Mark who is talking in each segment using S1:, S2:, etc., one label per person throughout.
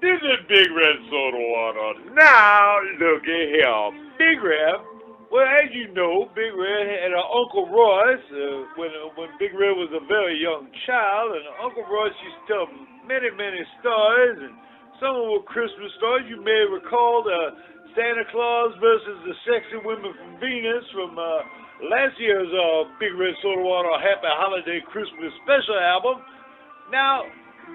S1: This is Big Red Soda Water. Now, looky here. Big Red, well, as you know, Big Red had an Uncle Royce when Big Red was a very young child, and Uncle Royce used to tell many, many stories, and some of them were Christmas stories. You may recall the Santa Claus versus the Sexy Women from Venus from last year's Big Red Soda Water Happy Holiday Christmas Special album. Now,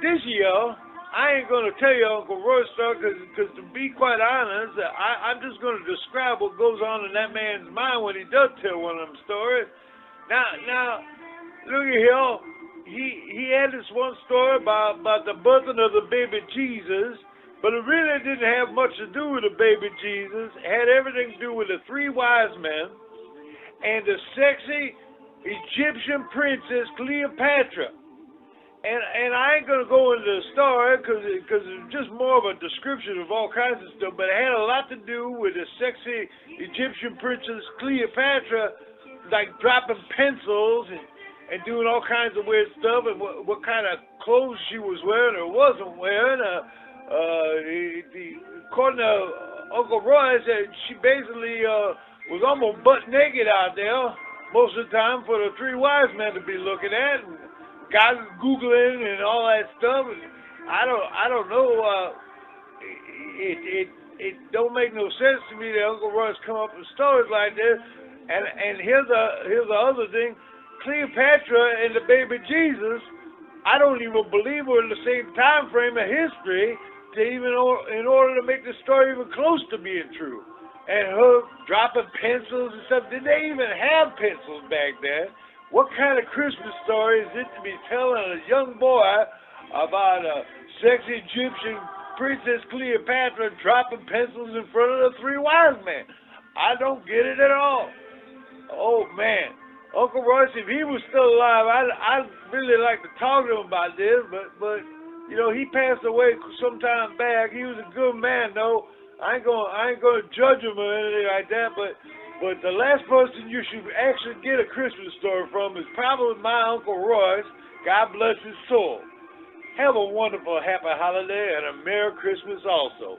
S1: this year, I ain't going to tell you Uncle Roy's story because to be quite honest, I'm just going to describe what goes on in that man's mind when he does tell one of them stories. Now, look at here. He had this one story about the birthing of the baby Jesus, but it really didn't have much to do with the baby Jesus. It had everything to do with the three wise men and the sexy Egyptian princess Cleopatra. And I ain't going to go into the story because it's just more of a description of all kinds of stuff, but it had a lot to do with the sexy Egyptian princess Cleopatra, like dropping pencils and doing all kinds of weird stuff, and what kind of clothes she was wearing or wasn't wearing. According to Uncle Royce, she basically was almost butt naked out there most of the time for the three wise men to be looking at. And guys Googling and all that stuff. I don't know. It don't make no sense to me that Uncle Royce come up with stories like this. And here's the other thing: Cleopatra and the baby Jesus. I don't even believe we're in the same time frame of history to even in order to make the story even close to being true. And her dropping pencils and stuff. Did they even have pencils back then? What kind of Christmas story is it to be telling a young boy about a sexy Egyptian princess Cleopatra dropping pencils in front of the three wise men? I don't get it at all. Oh, man. Uncle Royce, if he was still alive, I'd really like to talk to him about this, but you know, he passed away some time back. He was a good man, though. I ain't gonna judge him or anything like that, but the last person you should actually get a Christmas story from is probably my Uncle Royce. God bless his soul. Have a wonderful, happy holiday and a Merry Christmas also.